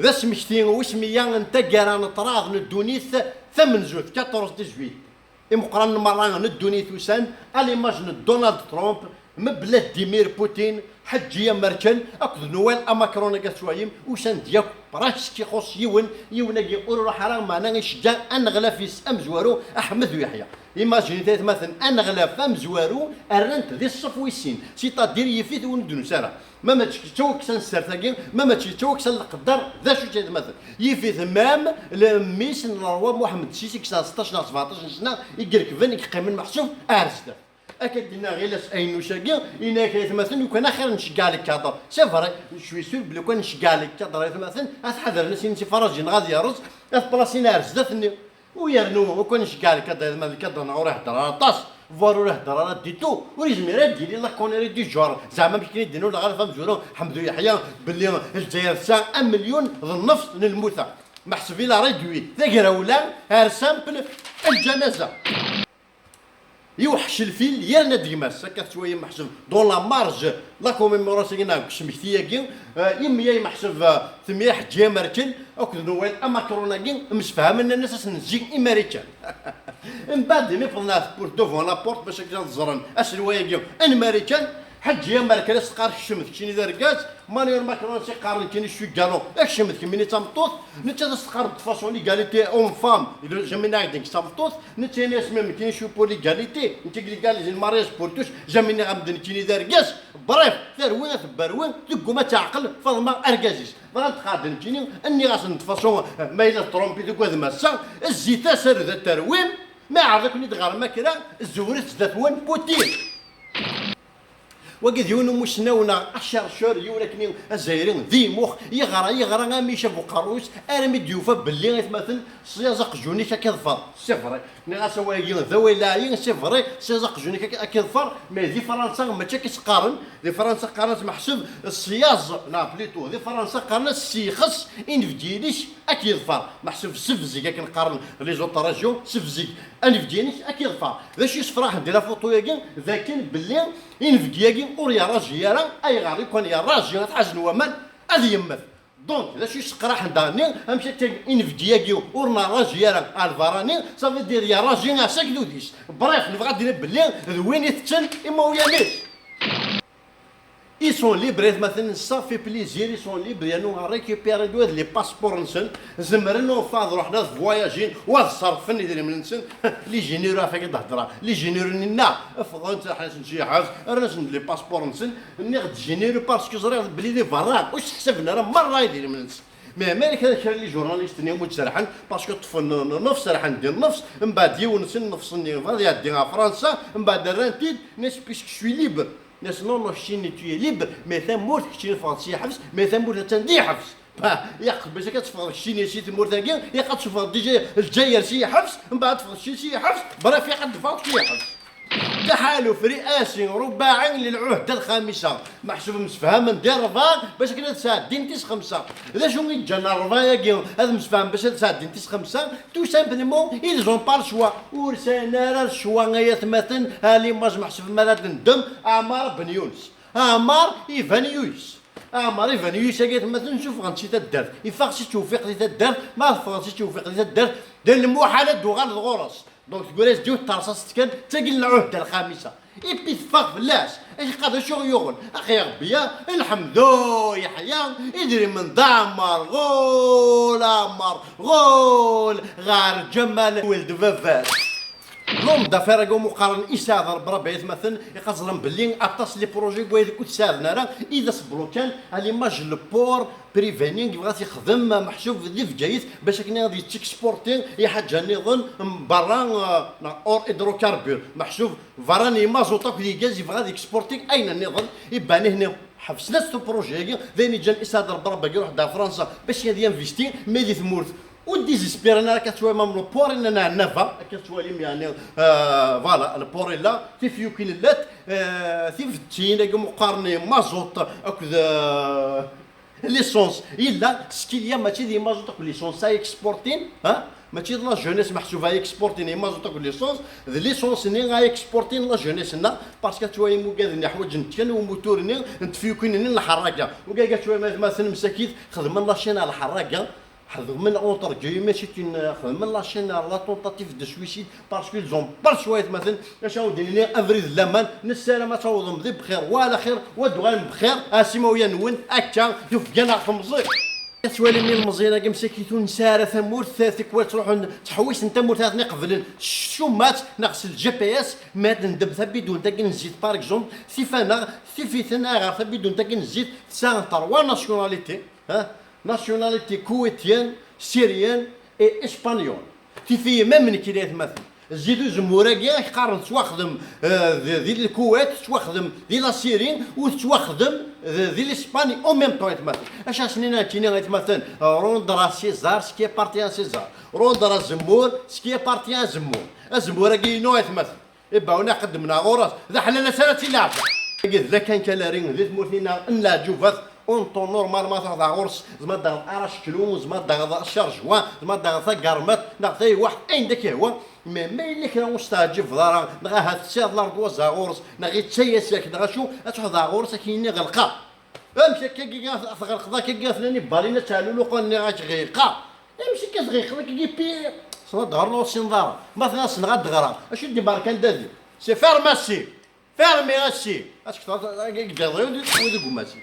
ذا سمكتي وسميا انت كاران طراغ ندونيث ثمن زوج 14 18 مقرن مرة ندونيث وسان اليماج دونالد ترامب مبلاد ديمير بوتين حجيه مركل اكد نويل اماكرون كاسوايم وسان دياك براش كيخص يون كي يقولوا حرام معنا يشجع ان غلا في امزوارو احمد ويحيى ايماجيني مثلا ان غلا في امزوارو ارنت ذي الصفويسين سيتادير يفيت وندون ساره ما تشوك سان سرتاكين ما تشوك سان القدر ذا شو جاي مثلا يفيت مام لميس الروا محمد سيسي 16 17 سنه يقلك فين يقيم محسوب ارزده اكيد دينا غير لاش اين وشاكي انا كيتمثل وكان اخر نشكع لك كاطر سي فري شوي سور بلي كان نشكع لك كاطر يتمثل اتحضر ناس انت فراجين غادي يرز في بلاصينا رزدتني ويرنو وكان نشكع لك كاطر كاطر نعور يهضر طاس فوالو يهضر على ديتو وريزمي راه ديري لا كونيري دي جور زعما باش كيديروا لا غير فهم زورو حمدو يحيى باللي الجزائر ساعه 1 مليون النفط للموتى محسوبين لا ريدوي ذاك ولا هار سامبل الجنازه يوحش الفيل يرنا ديماس هكا شويه محسب دون لا مارج لا كوميموراسيون كشمكتيه كي يميا محسب ثميه حجيه مركل اكد نويل اماكرونا كي مسفهم ان الناس نجي امريكان من بعد مي فضنا بور دوفون لابورت باش كنا نزرن اش روايه كي امريكان حجيه مركل سقار الشمت كيني داركاز مانويل ماكرون سي قارن كيني شوي كالو الشمت كيميني تمطوط نتا سقار فاسون ليغاليتي اون فام جامي ناعدك تمطوط نتا ناس ميم كاين شوي بور ليغاليتي نتا ليغاليزي المارياج بور توش جامي غامدن كيني داركاز بريف ثروين ثبروين تقوم تعقل فضما اركازيس بغات تقادن كيني اني غاسن فاسون مايله ترومبي ديك هذا ماسا الزيتا سر ذا تروين ما عرفك ني دغار ماكرا الزوريت ذات بوتين وقد يونو مشناونا 10 شهور ولكن الجزائريين ذي مخ يغرى غامي شافو قروس ارمي ديوفا باللي مثلا سيازق جوني كيظفر صفر ني سوايين ذوي لاعين صفر سيازق جوني كيظفر مي ذي فرنسا ما كيتقارن ذي فرنسا قارنت محسوب السياز لا بليتو ذي فرنسا قارنت السيخس انفدينيش اكيظفر محسوب سفزي كنقارن لي زوط راجيون سفزي انفدينيش اكيظفر ذا شي صفراح ندير فوطو ياكي ذا كان باللي انفدياكي وريا راجي راه اي غادي كون يا راجي تحزن ومن هذه يمث دونك لا شي سقراح داني امشي تي انفدياكي ورنا راجي راه الفاراني صافي دير يا راجي ساك دوديس بريف نبغى دير باللي وين يتسن اما ويانيش ils sont libres مثلا صافي بليزير ils sont libres يانو ريكوبيري دوز لي باسبور نسن زمرنا وفاض روحنا فواياجين وصرف ندير من نسن لي جينيرو فاك تهضر لي جينيرو ننا فضلت حنا شي حاجه رانا لي باسبور نسن ناخذ جينيرو باسكو زرا بلي لي فراغ واش حسبنا راه مره يدير من نسن مي مالك هذاك اللي جورناليست نيمو تسرحن باسكو طفل نفس سرحن ديال نفس من بعد يونس نفس غادي يديها فرنسا من بعد رانتيد ناس بيسك شوي ليبر ناس نون شيني توي ليبر مي ثمورت كشي فرنسي حبس مي ثمورت تندي حبس ياخذ باش كتفرض الشيني شي ثمورت كاع ياخذ تفرض ديجا الجزائر شي حبس من بعد تفرض شي حبس برا في قد فاوت شي حبس تحالف رئاسي رباعي للعهده الخامسه محسوب مسفهم ندير رفاق باش كنا تساعدين تيس خمسه اذا شو جانا رفاق هذا مسفهم باش تساعدين تيس خمسه تو سامبليمون ils ont pas le choix ورسانا راه الشوا غايه مثلا هالي ماج محسوب مالات ندم عمار بن يونس عمار ايفان يونس عمار ايفان يونس كاين مثلا نشوف غنمشي تدار يفاقسي توفيق لي تدار ما فاقسي توفيق لي تدار دير المحالات دوغال الغرس دونك تقول ديو الترصاص كان تاقي العهده الخامسه ايبي تفاق فلاش اش قادر شو يغن اخي ربي الحمدو يحيى يدري من دمر غول عمر غول غار جمال ولد فافات لوم دافير كو مقارن يساعد بربعيت مثلا يقصرن باللي اطاس لي بروجي بغا يكون تساعدنا راه اذا صبروا كان ليماج البور بريفينينغ بغات يخدم محسوب في جايز باش كنا غادي تيكسبورتين يا حاجه نظن من برا اور هيدروكاربور محسوب فراني مازوطا في غاز يبغى يكسبورتي اين نظن يبان هنا حبسنا ستو بروجي ذاني جا الاساد بربا يروح دا فرنسا باش غادي ينفيستي ميدي ثمورت وديزيسبير انا كتشوي مام بور اننا نافا كتشوي يعني فوالا البوريلا في فيوكين لات في فتين مقارنه مازوط اكذا ليسونس الا سكيليا ماشي دي مازوط ليسونس اكسبورتين ماشي لا جونيس محسوبه اكسبورتيني مازوط ولا ليسونس ليسونس ني غا اكسبورتين لا جونيسنا باسكو تواي مو قادر حوايج نتكن وموتورني نتفيكين الحراقه وكاع تواي مثلا مساكيت خدم لا شين على الحراقه خدم من اونتر جي ماشي خدم لا شين لا تونتاتيف دو سويسيد باسكو زون بار شويه مثلا اش ديري افريد لامان نسالم تعوضهم ذي بخير وعلى خير ودوان بخير اسيمويا نون اكا يفقنا في مزيق تولي من المزينه كاع مساكيتو نساره ثمور ثاثك تروح تحويس انت مرتاثني قبل الشومات نقص الجي بي اس مات ندب بدون تا نزيد باغ اكزومبل سيفانا سيفيتنا غير بدون تا نزيد سان تروا ناسيوناليتي ناسيوناليتي كويتيان سيريان اي اسبانيول تيفي ميم كي مثلا زيدو زموراكيا يقارن تواخدم ذي الكويت تواخدم ذي لا سيرين وتواخدم ذي الاسباني او ميم طون يتمثل اش سنين كينا غيتمثل روندرا سيزار سكي بارتيان سيزار روندرا زمور سكي بارتيان زمور زموراكي نو يتمثل يباونا قدمنا غوراس ذا حنا سالتي لعبه اذا كان كلارين ذي ثمورتينا لا جوفات اون طون نورمال ما تاع غورس زعما داغ اراش كلو زعما داغ شارجوا زعما داغ كارمات نعطي واحد اين داك هو ما اللي كان مستعجب في دارا نغا هاد السيد لاركوا زاغورس نغي تسيا ساك نغا شو اتروح زاغورس كايني غلقا امشي كي غلق ذاك كي فلاني بالينا تعالوا له قال لي غتغيقا امشي كتغيق كي بي صنا دار لو سين دار مثلا صنا دغرا اش دي باركان دادي سي فارماسي فارماسي اش كثر ودي كوماسي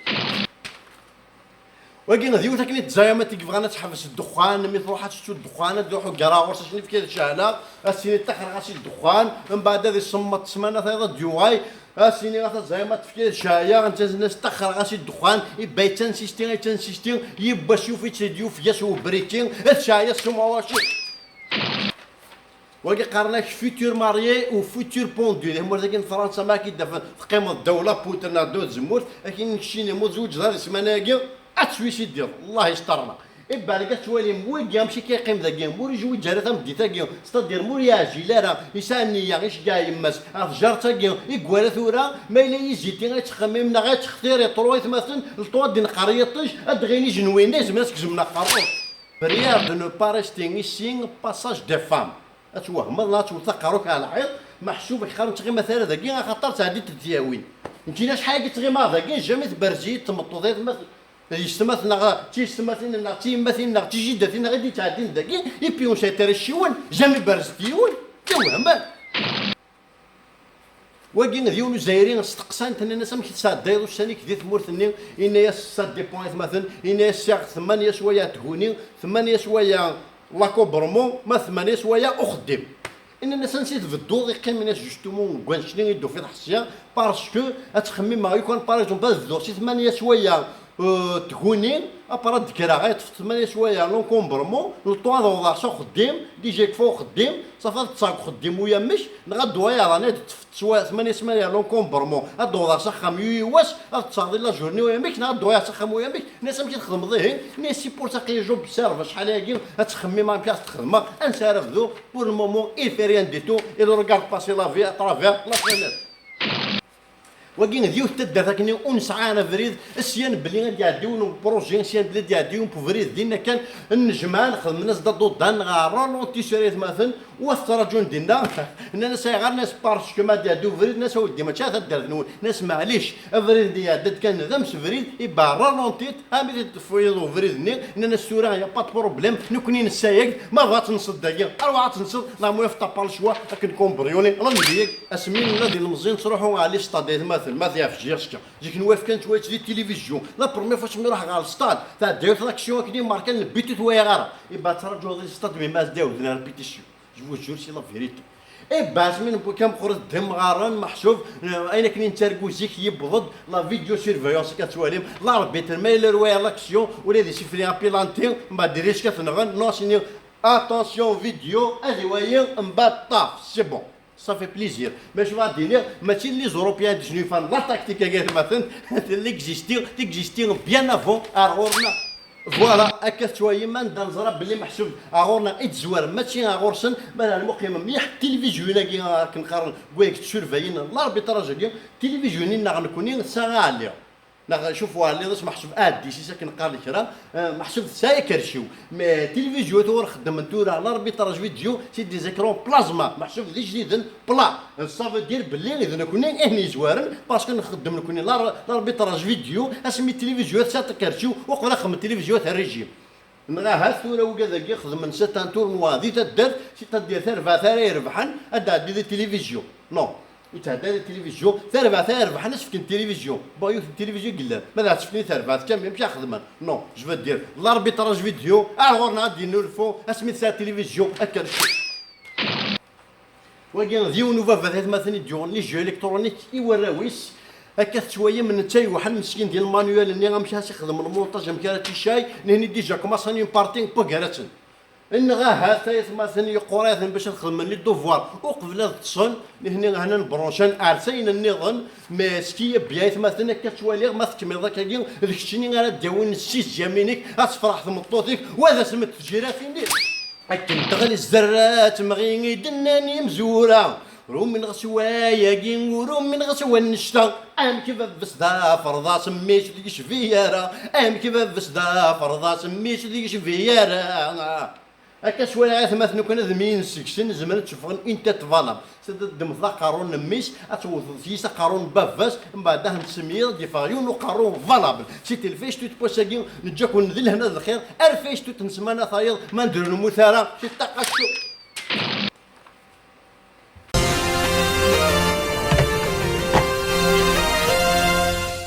ولكن ذيو تاكني تزايما تيبغانا تحبس الدخان مي تروح تشتو الدخان تروحوا كراغورس شنو في كذا شهله السيني تاخر غاسي الدخان من بعد هذه صمت سمانه هذا ديواي السيني غاتا زايما تفكير شايه انت الناس تاخر غاسي الدخان يبا تنسيستين يبا شوفي تديو في ياس وبريتين الشايه سموا واشي ولكن قارناك فيتور ماريي وفيتور بوندو هما ذاك فرنسا ما كيدافع في قيمه الدوله بوتنا دو زموت لكن الشيني مو زوج هذا سماناكي اتسويسي دير الله يسترنا بالك توالي مول كاع ماشي كيقيم ذا كاع مول يجوي جارة مديتا كاع ستادير مول ياجي لا راه يسانيا غيش كاع يماس فجرتا كاع يقوال ثورا ما الا يزيتي غتخمم غتختار يطرويت مثلا الطوا دين قريطش ادغيني جنوين لازم ناس كزمنا قروط بريار دو نو با ريستي ايسي باساج دي فام اتوهم الله توثقروك على العيط محسوب خارج تغي مثلا ذا كاع خاطر تعدي تدياوين انتينا شحال تغي ما ذا كاع جامي تبرزي تمطوطيت مثلا يستمثلنا تيستمثلنا تيمثلنا تيجدتنا غادي تعدين داكي يبيون شاتر الشيوان جامي برزتيون توهم وكين ديون زايرين استقسان تنا الناس ماشي تصدايرو الثاني كدي ثمورتني ان يا ساد دي بوينت مثلا ان يا ساغ 8 شويه تهوني 8 شويه لاكو برمون ما 8 شويه اخدم ان الناس نسيت في الدور يقيم الناس جوستومون كوان شنو يدو في الحسيه باسكو تخمم ما يكون باغ اكزومبل الدور شي 8 شويه تكونين ابرا ذكرى غير في 8 شويه لونكومبرمون الطوا وضع شو خديم ديجيك فوق خديم صافي تصاق خديم ويا مش نغدو يا راني تسوا 8 لونكومبرمون هاد وضع سخام يواس تصاغ لا جورني ويا مش نغدو يا سخام ويا مش الناس ماشي تخدم ذهن ناسي بور تاقي جوب سيرف شحال هاكي تخمم ما بلاص تخدم انسارف ذو بور المومون il fait rien du tout il regarde passer la vie à travers la fenêtre وكين ذيو تدا ذاك ونسعى انا فريد السيان بلي غادي يعديو بروجي سيان بلي يعديو بفريد ديالنا كان النجمان خدم الناس ضدو دان غارون تيشريت مثلا والثرجون ديالنا اننا سايغ ناس باسكو ما يعديو فريد ناس ودي ما تشاف دار ناس معليش فريد ديال كان ذمس فريد يبا رالونتيت امي تفويضو فريد ني اننا السوره يا با بروبليم نكونين السايق ما بغات نصد داكيا اروح تنصد لا مو يفطا بالشوا كنكون بريوني الله نديك اسمين ولا ديال المزين تروحوا على لي ستاد مثلا ما في جيرشكا جيك نواف كانت واش دي التلفزيون لا بروميير فاش نروح على الستاد تاع داير لاكسيون كي ماركان البيتو تويا غار يبا ترجعوا لي الستاد مي ما داو دنا ريبيتيسيون جو جور سي لا فيريتي اي باس من كم خرج دم غارن محسوب اين كاين تركو زيك يبضد لا فيديو سيرفيونس كتواليم لا ربيت الميل روايا لاكسيون ولا دي سيفري ابيلانتي ما ديريش كتنغن نو سيني اتونسيون فيديو هذه وهي من بعد طاف سي بون صافي بليزير باش غادي ماشي لي زوروبيان دي جنيفان لا تاكتيك كاع مثلا اللي تيكزيستي بيان افون اغورنا فوالا هكا شويه ما نزرا بلي محسوب اغورنا اتزوار ماشي اغورسن بلا المقيم مليح التلفزيون كي كنقارن كويك تشرفاين لا ربي تراجع التلفزيون غنكونين ساعه عليا شوفوا اللي راس محسوب ادي سي ساكن قال كرا محسوب سايا كرشيو تلفزيون تور خدم نتورا على ربيطراج فيديو سي دي زيكرون بلازما محسوب ذي جديد بلا صافي دير باللي اذا كنا هني زوارن باسكو نخدم كوني لا ربيطراج فيديو اسمي التلفزيون ساتا كرشيو وقرا خدم التلفزيون تاع الريجيم نغا ثورة وكذا يخدم من ستان تور نوادي تدار سي تدير ثرفا ثرا يربحن ادا دي التلفزيون نو يتهدى التلفزيون ثرفا يربحن اسفك التلفزيون بايو في التلفزيون قلا ماذا تشوفني ثرفا كم يمشي خدمه نو جو دير لاربيتراج فيديو غورنا غادي نورفو اسمي سا التلفزيون هكا وكان ديو نوفا فاتت مثلا ديون لي جو الكترونيك يوراويس هكا شويه من تاي واحد مسكين ديال المانيوال اللي غنمشي يخدم المونتاج مكارتي شاي نهني ديجا كوماساني بارتين بوكاراتن ان غا هاتا مثلا يقرا باش نخدم لي دوفوار وقبل تصن هنا هنا نبرونشان ارسين النظام ماسكيه بيايت مثلا كتوالي ما تكمل ذاك ديك الشيء غير داون السيس جامينيك غتفرح ثمطوطيك وهذا سمت التجيرات ندير هكا تغلي الزرات مغيني دناني مزوره روم من غسوايا كينغورو من غسوا النشتا كيف بسدا فرضا سميت ديك فيارا كيف بسدا فرضا سميت ديك فيارا هكا شويه ثمث كنا ذمين سكسن زمان تشوفون انت تفالا تدم ذا قارون ميس اتوث فيسا قارون بافاس من بعدها نسميه دي فاريون وقارون فالابل سي تلفيش تو تبوساكي نجاكم نذل هنا الخير ارفيش تو تنسمانا ثايض ما ندير المثاره سي تقاشو